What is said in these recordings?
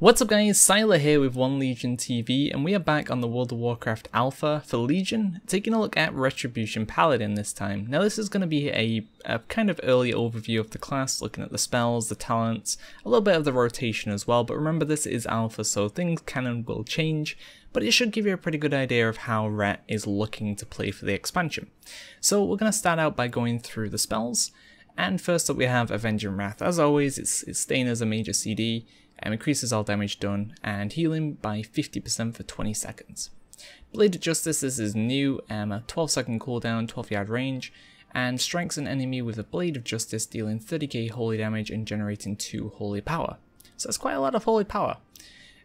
What's up guys, Syiler here with One Legion TV, and we are back on the World of Warcraft Alpha for Legion, taking a look at Retribution Paladin this time. Now this is going to be a kind of early overview of the class, looking at the spells, the talents, a little bit of the rotation as well, but remember this is Alpha so things can and will change, but it should give you a pretty good idea of how Ret is looking to play for the expansion. So we're going to start out by going through the spells, and first up we have Avenging Wrath. As always, it's staying as a major CD, increases all damage done, and healing by 50% for 20 seconds. Blade of Justice, this is new, a 12-second cooldown, 12-yard range, and strikes an enemy with a Blade of Justice, dealing 30k holy damage and generating 2 holy power. So that's quite a lot of holy power.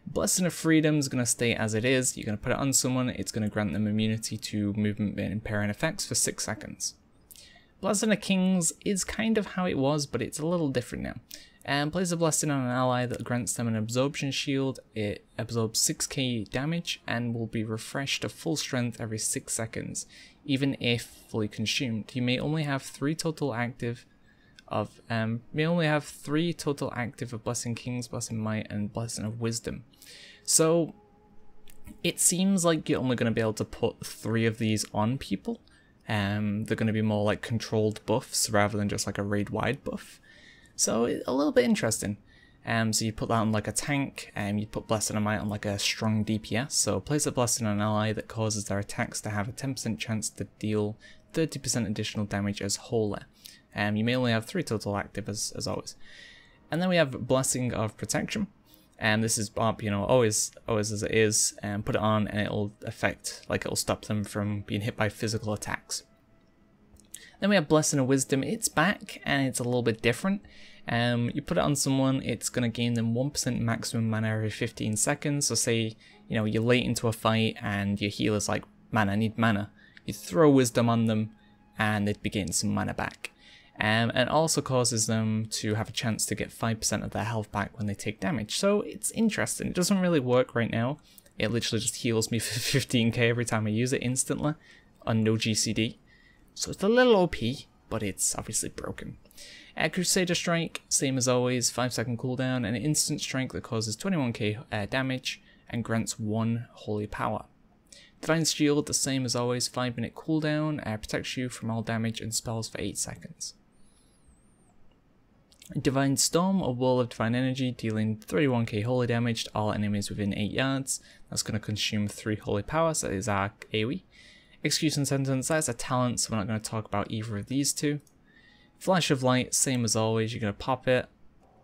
Blessing of Freedom is going to stay as it is. You're going to put it on someone, it's going to grant them immunity to movement and impairing effects for 6 seconds. Blessing of Kings is kind of how it was, but it's a little different now. And place a blessing on an ally that grants them an absorption shield. It absorbs 6k damage and will be refreshed to full strength every 6 seconds, even if fully consumed. You may only have 3 total active of Blessing Kings, Blessing Might, and Blessing of Wisdom. So it seems like you're only going to be able to put 3 of these on people. They're going to be more like controlled buffs rather than just like a raid-wide buff. So a little bit interesting. So you put that on like a tank, and you put Blessing of Might on like a strong DPS. So place a blessing on an ally that causes their attacks to have a 10% chance to deal 30% additional damage as holy. You may only have 3 total active as always. And then we have Blessing of Protection. And this is always as it is, and put it on and it'll it'll stop them from being hit by physical attacks. Then we have Blessing of Wisdom. It's back and it's a little bit different. You put it on someone, it's going to gain them 1% maximum mana every 15 seconds. So say, you're late into a fight and your healer's like, man, I need mana. You throw Wisdom on them and they'd be getting some mana back. And it also causes them to have a chance to get 5% of their health back when they take damage. So it's interesting. It doesn't really work right now. It literally just heals me for 15k every time I use it instantly on no GCD. So it's a little OP, but it's obviously broken. Crusader Strike, same as always, 5-second cooldown, and an instant strike that causes 21k damage and grants 1 holy power. Divine Shield, the same as always, 5-minute cooldown, protects you from all damage and spells for 8 seconds. Divine Storm, a Wall of Divine Energy, dealing 31k holy damage to all enemies within 8 yards. That's going to consume 3 holy power, so that is our AoE. Execution Sentence, that's a talent, so we're not going to talk about either of these two. Flash of Light, same as always, you're going to pop it.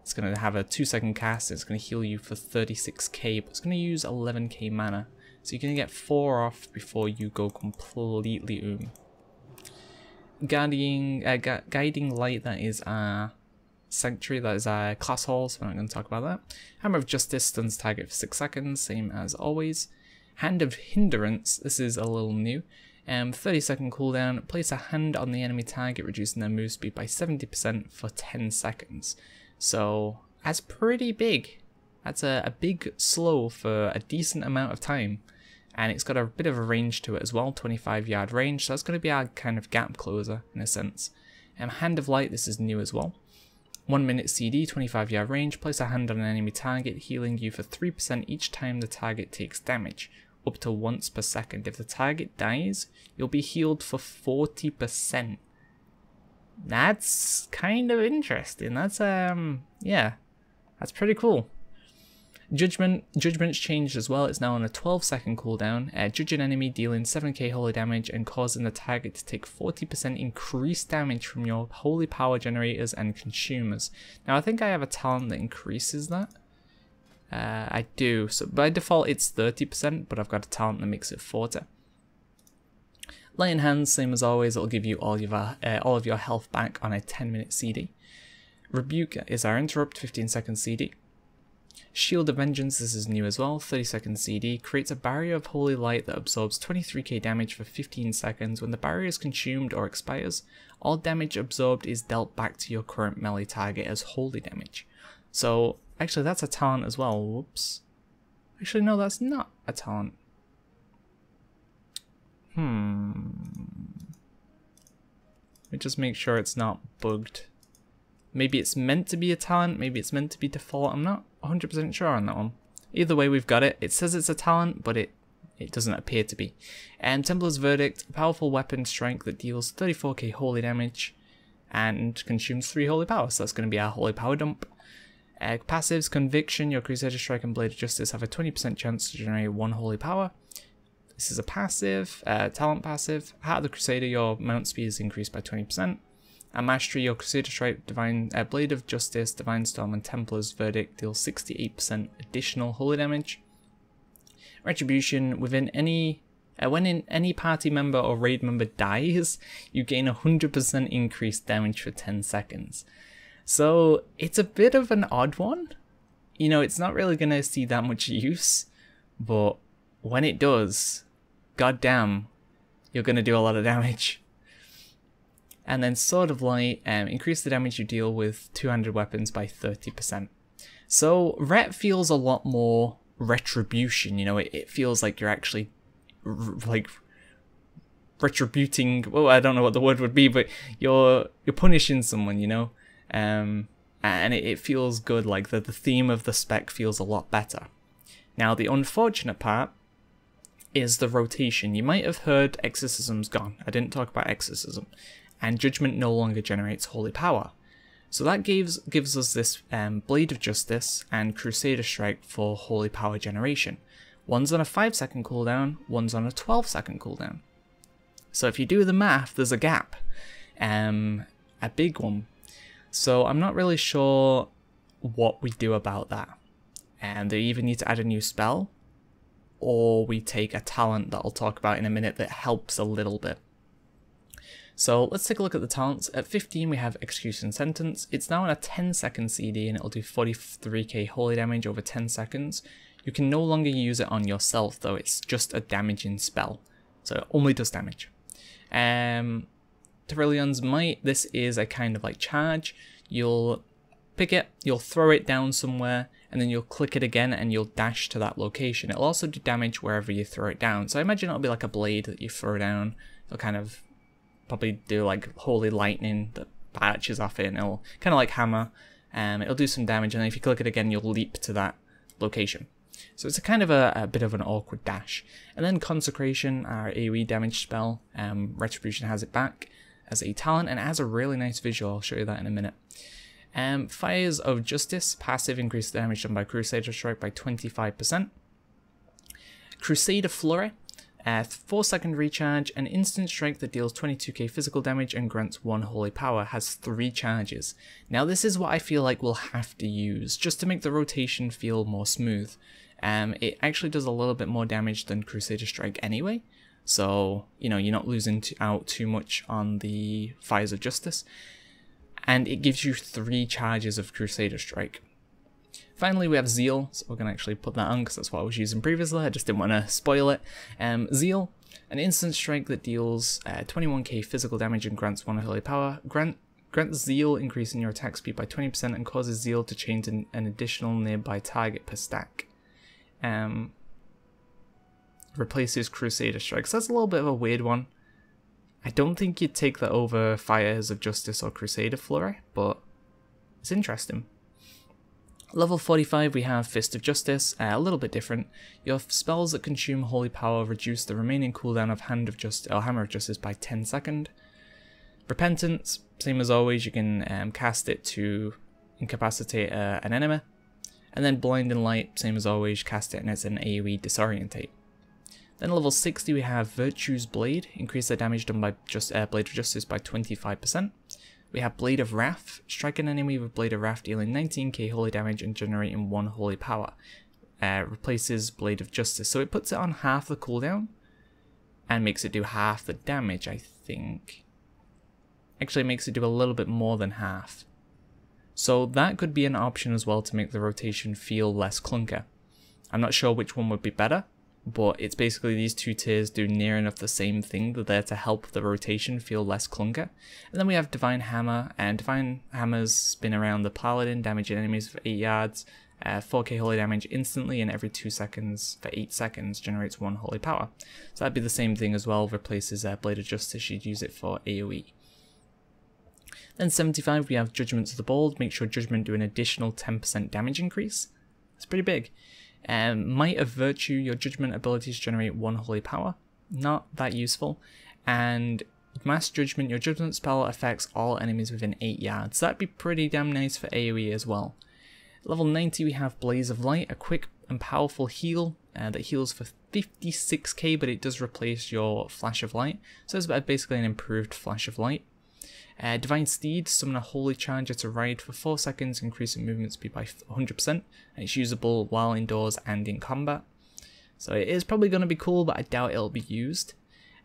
It's going to have a 2-second cast, it's going to heal you for 36k, but it's going to use 11k mana. So you're going to get 4 off before you go completely Guiding Light, that is our Sanctuary, that is our class hall, so we're not going to talk about that. Hammer of Justice stuns target for 6 seconds, same as always. Hand of Hindrance, this is a little new. 30-second cooldown, place a hand on the enemy target, reducing their move speed by 70% for 10 seconds. So that's pretty big. That's a big slow for a decent amount of time. And it's got a bit of a range to it as well, 25-yard range, so that's going to be our kind of gap closer in a sense. Hand of Light, this is new as well. 1-minute CD, 25-yard range, place a hand on an enemy target, healing you for 3% each time the target takes damage, up to once per second. If the target dies, you'll be healed for 40%. That's kind of interesting. That's, yeah, that's pretty cool. Judgment's changed as well. It's now on a 12-second cooldown. Judge an enemy, dealing 7k holy damage and causing the target to take 40% increased damage from your holy power generators and consumers. Now I think I have a talent that increases that. I do. So by default it's 30%, but I've got a talent that makes it 40. Lay in Hands, same as always. It'll give you all of your health back on a 10-minute CD. Rebuke is our Interrupt, 15-second CD. Shield of Vengeance, this is new as well, 30-second CD, creates a barrier of holy light that absorbs 23k damage for 15 seconds. When the barrier is consumed or expires, all damage absorbed is dealt back to your current melee target as holy damage. So, actually that's a talent as well, whoops. Actually no, that's not a talent. Let me just make sure it's not bugged. Maybe it's meant to be a talent, maybe it's meant to be default, I'm not 100% sure on that one. Either way, we've got it. It says it's a talent, but it doesn't appear to be. And Templar's Verdict, a powerful weapon strike that deals 34k holy damage and consumes 3 holy power. So that's going to be our holy power dump. Passives, Conviction, your Crusader Strike and Blade of Justice have a 20% chance to generate 1 holy power. This is a passive, talent passive. Heart of the Crusader, your mount speed is increased by 20%. And Mastery, your Crusader Strike, Blade of Justice, Divine Storm, and Templar's Verdict deal 68% additional holy damage. Retribution, when any party member or raid member dies, you gain 100% increased damage for 10 seconds. So it's a bit of an odd one. You know, it's not really going to see that much use, but when it does, goddamn, you're going to do a lot of damage. And then Sword of Light, increase the damage you deal with two-handed weapons by 30%. So Ret feels a lot more retribution, you know, it feels like you're actually like retributing, well, I don't know what the word would be, but you're punishing someone, you know, and it feels good, like the theme of the spec feels a lot better. Now the unfortunate part is the rotation. You might have heard Exorcism's gone. I didn't talk about Exorcism. And Judgment no longer generates holy power. So that gives us this Blade of Justice and Crusader Strike for holy power generation. One's on a 5-second cooldown, one's on a 12-second cooldown. So if you do the math, there's a gap. A big one. So I'm not really sure what we do about that. And they either need to add a new spell, or we take a talent that I'll talk about in a minute that helps a little bit. So let's take a look at the talents. At 15 we have Execution Sentence. It's now on a 10-second CD and it'll do 43k holy damage over 10 seconds. You can no longer use it on yourself though, it's just a damaging spell. So it only does damage. Tyrillion's Might, this is a kind of like charge. You'll pick it, you'll throw it down somewhere, and then you'll click it again and you'll dash to that location. It'll also do damage wherever you throw it down. So I imagine it'll be like a blade that you throw down. It'll kind of probably do like holy lightning that patches off it, and it'll kind of like hammer. It'll do some damage, and then if you click it again, you'll leap to that location. So it's a kind of a bit of an awkward dash. And then Consecration, our AoE damage spell. Retribution has it back as a talent, and it has a really nice visual. I'll show you that in a minute. Fires of Justice, passive, increase the damage done by Crusader Strike by 25%. Crusader Flurry, 4-second recharge, an instant strike that deals 22k physical damage and grants 1 holy power, has 3 charges. Now this is what I feel like we'll have to use, just to make the rotation feel more smooth. It actually does a little bit more damage than Crusader Strike anyway, so you know, you're not losing out too much on the Fires of Justice. And it gives you 3 charges of Crusader Strike. Finally, we have Zeal, so we're going to actually put that on because that's what I was using previously. I just didn't want to spoil it. Zeal, an instant strike that deals 21k physical damage and grants 1 holy power. Grants Zeal, increasing your attack speed by 20% and causes Zeal to change an additional nearby target per stack. Replaces Crusader Strike. So that's a little bit of a weird one. I don't think you'd take that over Fires of Justice or Crusader Flurry, but it's interesting. Level 45 we have Fist of Justice, a little bit different. Your spells that consume holy power reduce the remaining cooldown of Hand of Justice or Hammer of Justice by 10 seconds. Repentance, same as always, you can cast it to incapacitate an enemy. And then Blinding Light, same as always, cast it and it's an AoE disorientate. Then level 60 we have Virtue's Blade, increase the damage done by Blade of Justice by 25%. We have Blade of Wrath, strike an enemy with Blade of Wrath dealing 19k holy damage and generating 1 holy power. Replaces Blade of Justice, so it puts it on half the cooldown and makes it do half the damage, I think. Actually, it makes it do a little bit more than half. So that could be an option as well to make the rotation feel less clunker. I'm not sure which one would be better, but it's basically these 2 tiers do near enough the same thing. They're there to help the rotation feel less clunker. And then we have Divine Hammer, and Divine Hammers spin around the Paladin, damaging enemies for 8 yards, 4k holy damage instantly, and every 2 seconds for 8 seconds generates 1 holy power. So that'd be the same thing as well, replaces Blade of Justice, you'd use it for AoE. Then 75 we have Judgments of the Bold, make sure Judgment do an additional 10% damage increase. It's pretty big. Might of Virtue, your judgment abilities generate 1 holy power. Not that useful. And Mass Judgment, your judgment spell affects all enemies within 8 yards. That'd be pretty damn nice for AoE as well. Level 90 we have Blaze of Light, a quick and powerful heal that heals for 56k, but it does replace your Flash of Light. So it's basically an improved Flash of Light. Divine Steed, summon a holy charger to ride for 4 seconds, increasing movement speed by 100%, and it's usable while indoors and in combat. So it is probably going to be cool, but I doubt it'll be used.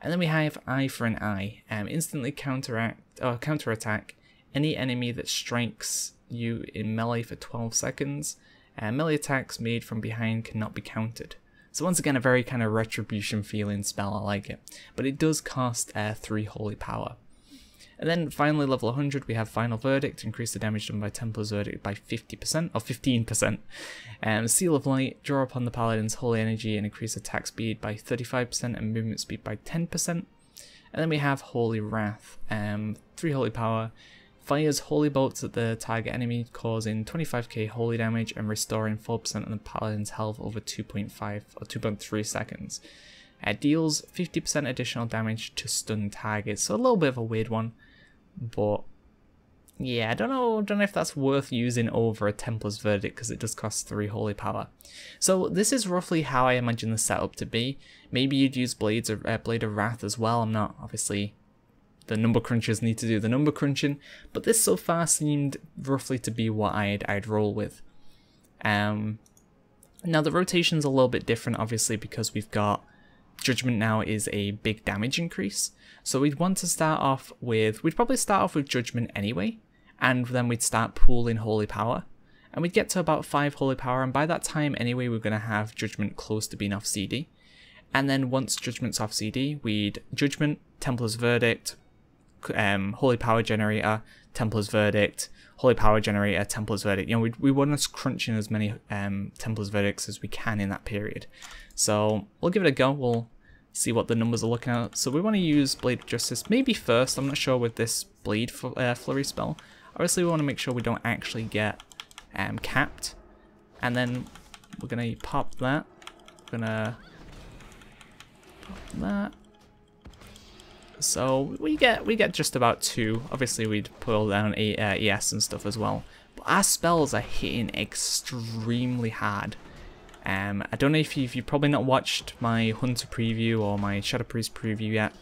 And then we have Eye for an Eye, instantly counterattack any enemy that strikes you in melee for 12 seconds. Melee attacks made from behind cannot be countered. So once again, a very kind of Retribution feeling spell, I like it. But it does cost 3 holy power. And then finally, level 100, we have Final Verdict, increase the damage done by Templar's Verdict by 50%, or 15%. Seal of Light, draw upon the Paladin's holy energy and increase attack speed by 35% and movement speed by 10%. And then we have Holy Wrath, 3 holy power, fires holy bolts at the target enemy, causing 25k holy damage and restoring 4% of the Paladin's health over 2.5 or 2.3 seconds. Deals 50% additional damage to stun targets, so a little bit of a weird one, but yeah, I don't know if that's worth using over a Templar's Verdict because it does cost 3 holy power. So this is roughly how I imagine the setup to be. Maybe you'd use Blade of Wrath as well. I'm not, obviously, the number crunchers need to do the number crunching, but this so far seemed roughly to be what I'd roll with. Now the rotation's a little bit different, obviously, because we've got Judgment now is a big damage increase, so we'd want to start off with, we'd probably start off with Judgment anyway, and then we'd start pooling Holy Power, and we'd get to about 5 Holy Power, and by that time anyway we're going to have Judgment close to being off CD, and then once Judgment's off CD, we'd Judgment, Templar's Verdict, Holy Power Generator, Templar's Verdict, Holy Power Generator, Templar's Verdict. You know, we want to crunch in as many Templar's Verdicts as we can in that period. So we'll give it a go. We'll see what the numbers are looking at. So we want to use Blade of Justice maybe first. I'm not sure with this Blade Flurry spell. Obviously we want to make sure we don't actually get capped. And then we're going to pop that. We're going to pop that. So we get just about 2. Obviously we'd pull down ES and stuff as well. But our spells are hitting extremely hard. I don't know if you've probably not watched my Hunter preview or my Shadow Priest preview yet.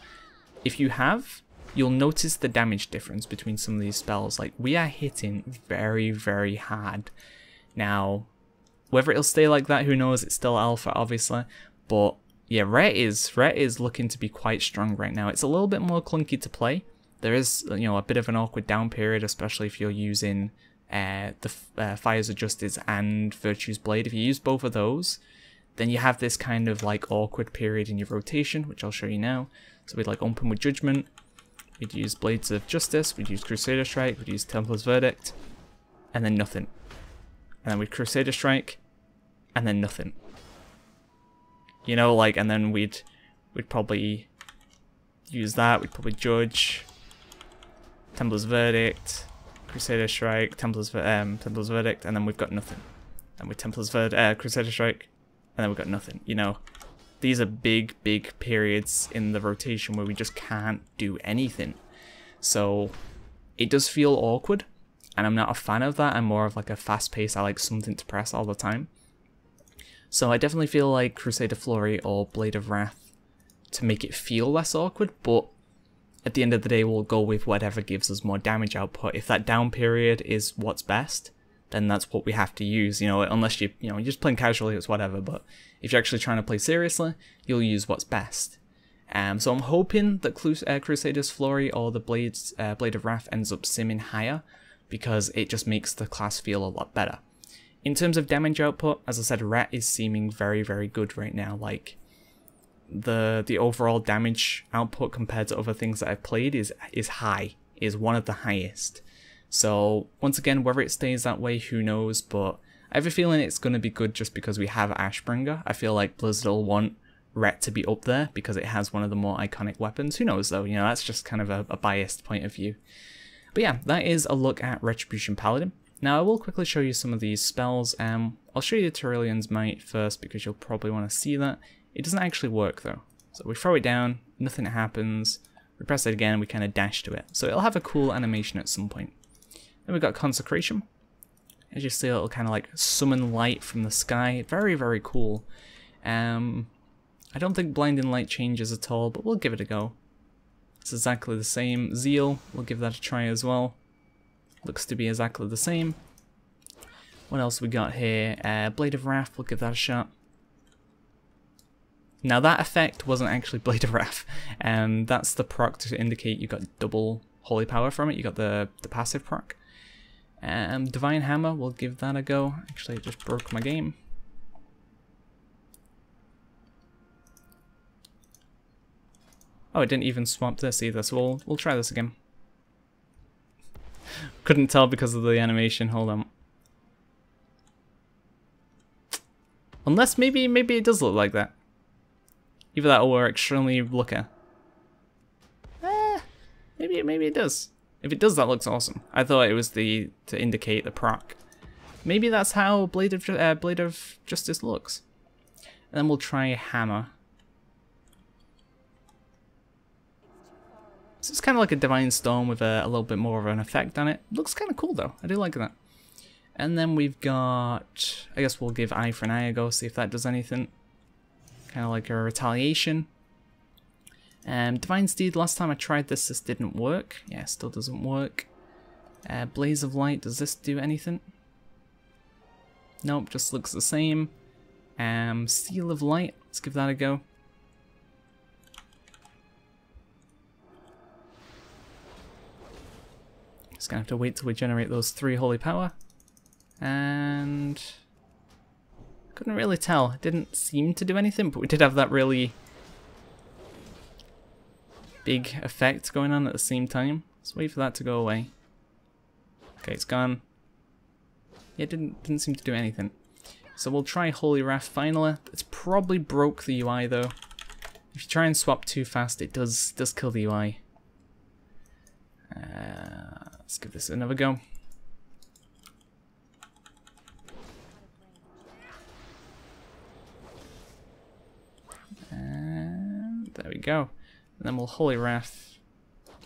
If you have, you'll notice the damage difference between some of these spells. Like, we are hitting very, very hard. Now, whether it'll stay like that, who knows? It's still alpha, obviously. But yeah, Ret is looking to be quite strong right now. It's a little bit more clunky to play. There is, you know, a bit of an awkward down period, especially if you're using the Fires of Justice and Virtue's Blade. If you use both of those, then you have this kind of like awkward period in your rotation, which I'll show you now. So we'd like open with Judgment, we'd use Blades of Justice, we'd use Crusader Strike, we'd use Templar's Verdict, and then nothing. And then we'd Crusader Strike, and then nothing. You know, like, and then we'd probably use that, we'd probably Judge, Templar's Verdict, Crusader Strike, Templar's Verdict, and then we've got nothing. And with Templar's Crusader Strike, and then we've got nothing. You know, these are big, big periods in the rotation where we just can't do anything. So it does feel awkward, and I'm not a fan of that. I'm more of like a fast pace. I like something to press all the time. So I definitely feel like Crusader Flurry or Blade of Wrath to make it feel less awkward, but at the end of the day, we'll go with whatever gives us more damage output. If that down period is what's best, then that's what we have to use. You know, unless you're just playing casually, it's whatever. But if you're actually trying to play seriously, you'll use what's best. So I'm hoping that Crusader's Flurry or the Blade of Wrath ends up simming higher, because it just makes the class feel a lot better. In terms of damage output, as I said, Ret is seeming very, very good right now. Like, the overall damage output compared to other things that I've played is high, is one of the highest. So once again, whether it stays that way, who knows, but I have a feeling it's going to be good just because we have Ashbringer. I feel like Blizzard will want Ret to be up there because it has one of the more iconic weapons. Who knows though, you know, that's just kind of a biased point of view. But yeah, that is a look at Retribution Paladin. Now I will quickly show you some of these spells. I'll show you the Tyrellian's Might first because you'll probably want to see that. It doesn't actually work though. So we throw it down, nothing happens. We press it again, we kind of dash to it. So it'll have a cool animation at some point. Then we've got Consecration. As you see, it'll kind of like summon light from the sky. Very, very cool. I don't think Blinding Light changes at all, but we'll give it a go. It's exactly the same. Zeal, we'll give that a try as well. Looks to be exactly the same. What else we got here? Blade of Wrath, we'll give that a shot. Now that effect wasn't actually Blade of Wrath. That's the proc to indicate you got double holy power from it. You got the passive proc. Divine Hammer, we'll give that a go. Actually, it just broke my game. Oh, it didn't even swap this either, so we'll try this again. Couldn't tell because of the animation. Hold on. Unless maybe it does look like that. Either that or we're extremely looker. Maybe it does. If it does, that looks awesome. I thought it was to indicate the proc. Maybe that's how Blade of Justice looks. And then we'll try Hammer. So it's kind of like a Divine Storm with a little bit more of an effect on it. Looks kind of cool though. I do like that. And then we've got, I guess we'll give Eye for an Eye a go, see if that does anything. Kind of like a retaliation. Divine Steed, last time I tried this didn't work. Yeah, still doesn't work. Blaze of Light, does this do anything? Nope, just looks the same. Seal of Light, let's give that a go. Just gonna have to wait till we generate those 3 holy power. And couldn't really tell. It didn't seem to do anything, but we did have that really big effect going on at the same time. Let's wait for that to go away. Okay, it's gone. Yeah, it didn't seem to do anything. So we'll try Holy Wrath finally. It's probably broke the UI though. If you try and swap too fast, it does kill the UI. Let's give this another go. And there we go. And then we'll Holy Wrath.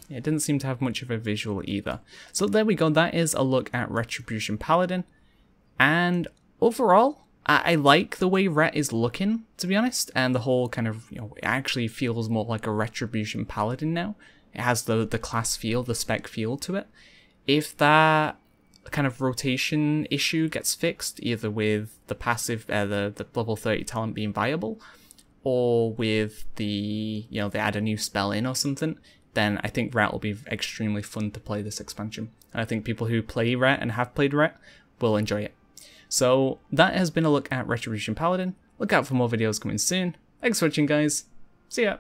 Yeah, it didn't seem to have much of a visual either. So there we go. That is a look at Retribution Paladin. And overall, I like the way Ret is looking, to be honest. And the whole kind of, it actually feels more like a Retribution Paladin now. It has the class feel, the spec feel to it. If that kind of rotation issue gets fixed, either with the passive, the level 30 talent being viable, or with the, they add a new spell in or something, then I think Ret will be extremely fun to play this expansion. And I think people who play Ret and have played Ret will enjoy it. So that has been a look at Retribution Paladin. Look out for more videos coming soon. Thanks for watching, guys. See ya.